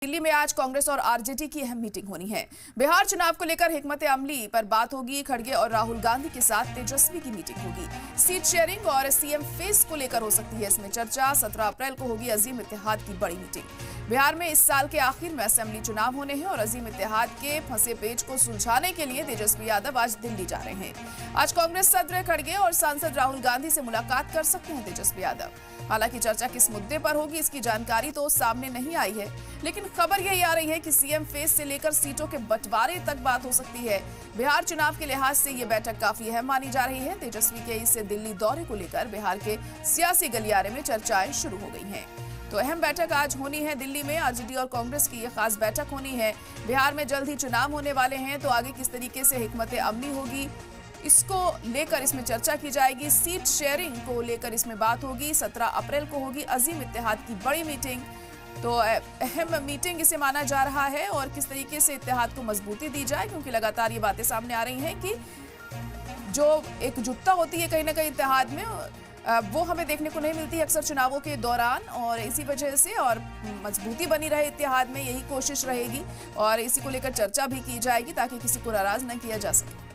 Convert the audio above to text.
दिल्ली में आज कांग्रेस और आरजेडी की अहम मीटिंग होनी है। बिहार चुनाव को लेकर हिकमत अमली पर बात होगी। खड़गे और राहुल गांधी के साथ तेजस्वी की मीटिंग होगी। सीट शेयरिंग और सीएम फेस को लेकर हो सकती है इसमें चर्चा। 17 अप्रैल को होगी अजीम इत्तेहाद की बड़ी मीटिंग। बिहार में इस साल के आखिर में असेंबली चुनाव होने हैं और अजीम इत्तेहाद के फंसे पेच को सुलझाने के लिए तेजस्वी यादव आज दिल्ली जा रहे हैं। आज कांग्रेस सदस्य खड़गे और सांसद राहुल गांधी से मुलाकात कर सकते हैं तेजस्वी यादव। हालांकि चर्चा किस मुद्दे पर होगी इसकी जानकारी तो सामने नहीं आई है, लेकिन खबर यही आ रही है कि सीएम फेस से लेकर सीटों के बंटवारे तक बात हो सकती है। बिहार चुनाव के लिहाज से ये बैठक काफी अहम मानी जा रही है। तेजस्वी के इस दिल्ली दौरे को लेकर बिहार के सियासी गलियारे में चर्चाएं शुरू हो गई हैं। तो अहम बैठक आज होनी है दिल्ली में। आरजेडी और कांग्रेस की ये खास बैठक होनी है। बिहार में जल्द ही चुनाव होने वाले हैं, तो आगे किस तरीके से हिकमत अमली होगी इसको लेकर इसमें चर्चा की जाएगी। सीट शेयरिंग को लेकर इसमें बात होगी। 17 अप्रैल को होगी अजीम इत्तेहाद की बड़ी मीटिंग। तो अहम मीटिंग इसे माना जा रहा है और किस तरीके से इत्तेहाद को मजबूती दी जाए, क्योंकि लगातार ये बातें सामने आ रही हैं कि जो एकजुटता होती है कहीं ना कहीं इत्तेहाद में वो हमें देखने को नहीं मिलती अक्सर चुनावों के दौरान, और इसी वजह से और मजबूती बनी रहे इत्तेहाद में, यही कोशिश रहेगी और इसी को लेकर चर्चा भी की जाएगी ताकि किसी को नाराज न किया जा सके।